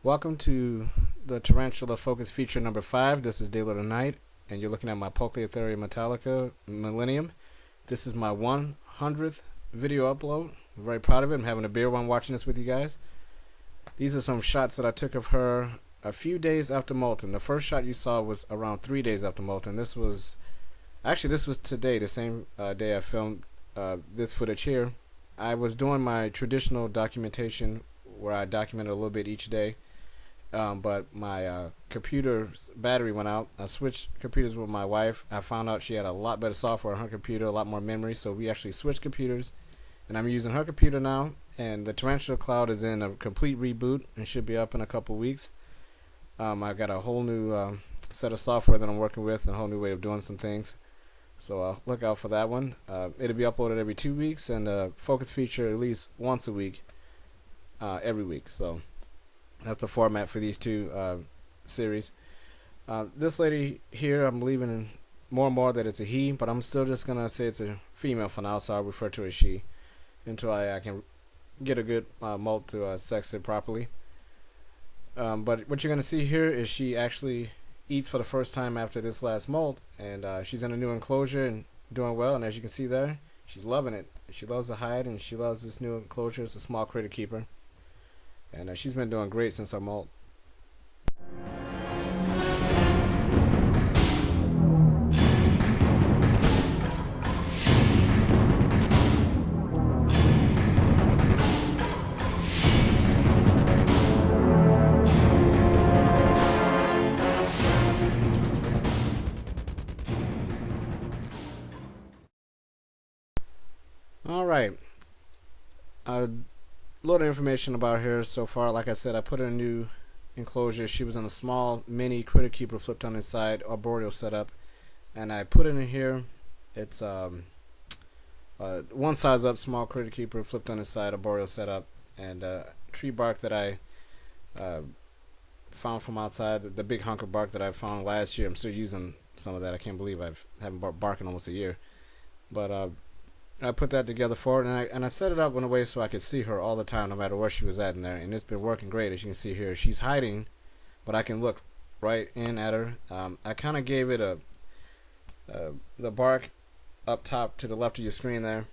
Welcome to the Tarantula Focus feature number 5. This is Daylight of Night, and you're looking at my Polyethylene Metallica Millennium. This is my 100th video upload. I'm very proud of it. I'm having a beer while I'm watching this with you guys. These are some shots that I took of her a few days after molting. The first shot you saw was around 3 days after molting. This was today, the same day I filmed this footage here. I was doing my traditional documentation where I documented a little bit each day. But my computer's battery went out. I switched computers with my wife. I found out she had a lot better software on her computer, a lot more memory, so we actually switched computers. And I'm using her computer now, and the Tarantula Cloud is in a complete reboot and should be up in a couple weeks. I've got a whole new set of software that I'm working with and a whole new way of doing some things. So look out for that one. It'll be uploaded every 2 weeks, and the focus feature at least once a week, every week. So that's the format for these two series. This lady here, I'm believing more and more that it's a he, but I'm still just gonna say it's a female for now, so I'll refer to it as she until I can get a good molt to sex it properly. But what you're gonna see here is she actually eats for the first time after this last molt, and she's in a new enclosure and doing well. And as you can see there, she's loving it. She loves to hide, and she loves this new enclosure. It's a small critter keeper. And she's been doing great since our molt. Alright. Load of information about her so far. Like I said, I put her in a new enclosure. She was in a small mini critter keeper flipped on its side, arboreal setup, and I put it in here. It's one size up small critter keeper flipped on its side, arboreal setup, and tree bark that I found from outside. The big hunk of bark that I found last year. I'm still using some of that. I can't believe I haven't bought bark in almost a year. But I put that together for her, and I set it up in a way so I could see her all the time, no matter where she was at in there, and it's been working great. As you can see here, she's hiding, but I can look right in at her. I kind of gave it the bark up top to the left of your screen there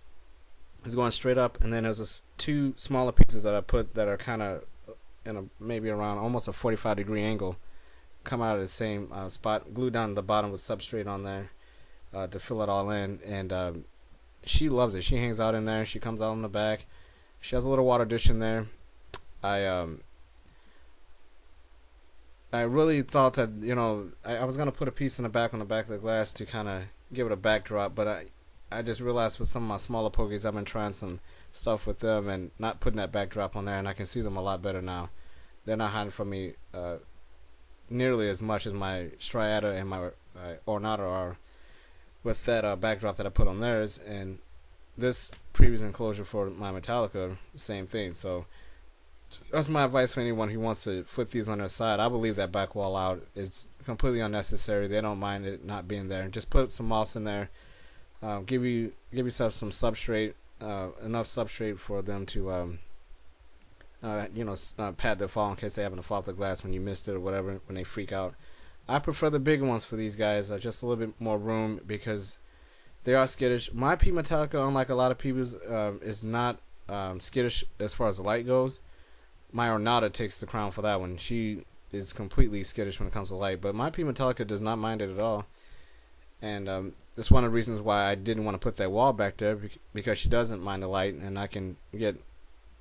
is going straight up, and then there's two smaller pieces that I put that are kind of in a maybe around almost a 45-degree angle, come out of the same spot, glued down to the bottom with substrate on there to fill it all in, and she loves it. She hangs out in there. She comes out in the back. She has a little water dish in there. I really thought that, I was gonna put a piece in the back on the back of the glass to kind of give it a backdrop, but I just realized with some of my smaller pokies, I've been trying some stuff with them and not putting that backdrop on there, and I can see them a lot better now. They're not hiding from me nearly as much as my striata and my ornata are with that backdrop that I put on theirs, and this previous enclosure for my Metallica, same thing. So that's my advice for anyone who wants to flip these on their side. I believe that back wall out is completely unnecessary. They don't mind it not being there. Just put some moss in there. Give yourself some substrate, enough substrate for them to pad their fall in case they happen to fall off the glass when you missed it or whatever, when they freak out. I prefer the bigger ones for these guys, just a little bit more room because they are skittish. My P Metallica, unlike a lot of people's, is not skittish as far as the light goes. My Ornata takes the crown for that one. She is completely skittish when it comes to light, but my P Metallica does not mind it at all. And that's one of the reasons why I didn't want to put that wall back there, because she doesn't mind the light, and I can get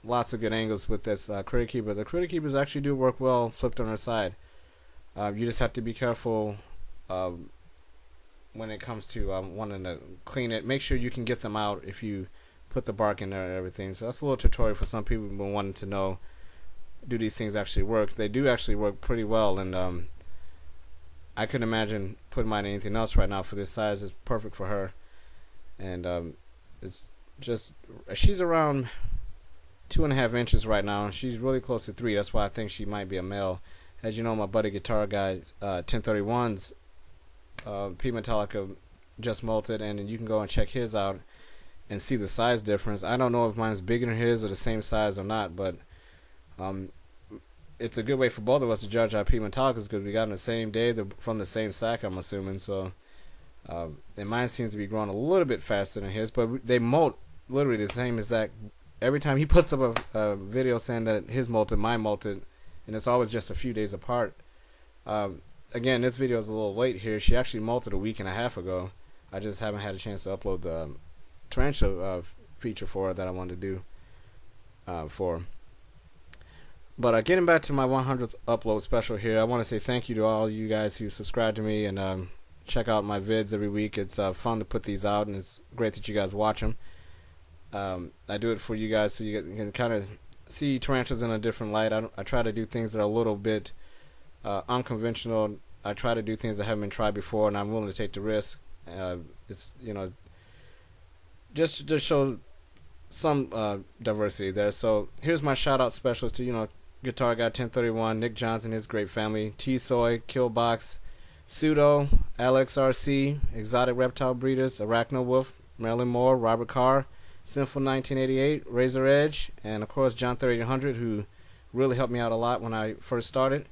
lots of good angles with this critter keeper. The critter keepers actually do work well flipped on her side. You just have to be careful when it comes to wanting to clean it. Make sure you can get them out if you put the bark in there and everything. So that's a little tutorial for some people who've been wanting to know, do these things actually work? They do actually work pretty well, and I couldn't imagine putting mine in anything else right now for this size. It's perfect for her. And it's just, she's around 2.5 inches right now, and she's really close to 3. That's why I think she might be a male. As you know, my buddy guitar guy 1031's P Metallica just molted, and you can go and check his out and see the size difference. I don't know if mine's bigger than his or the same size or not, but it's a good way for both of us to judge our P Metallicas because we got them the same day, from the same sack, I'm assuming. So, and mine seems to be growing a little bit faster than his, but they molt literally the same exact. Every time he puts up a video saying that his molted, mine molted, and it's always just a few days apart. Again, this video is a little late here. She actually molted a week and a half ago. I just haven't had a chance to upload the Tarantula feature for her that I wanted to do for her. But getting back to my 100th upload special here, I want to say thank you to all you guys who subscribe to me and check out my vids every week. It's fun to put these out, and it's great that you guys watch them. I do it for you guys so you can kind of see tarantulas in a different light. I try to do things that are a little bit unconventional. I try to do things that haven't been tried before, and I'm willing to take the risk. It's, you know, just to show some diversity there. So here's my shout out specials to, you know, Guitar Guy 1031, Nick Johnson, his great family, T-Soy, Killbox, Pseudo, Alex RC, Exotic Reptile Breeders, Arachno Wolf, Marilyn Moore, Robert Carr, Sinful 1988, Razor Edge, and of course John 3800, who really helped me out a lot when I first started.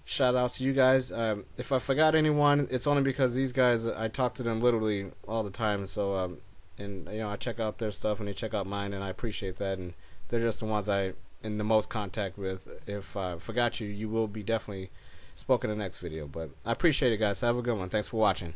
Shout out to you guys. If I forgot anyone, it's only because these guys, I talk to them literally all the time. So and you know, I check out their stuff and they check out mine, and I appreciate that. And they're just the ones I in the most contact with. If I forgot you, you will be definitely spoken in the next video. But I appreciate it, guys. Have a good one. Thanks for watching.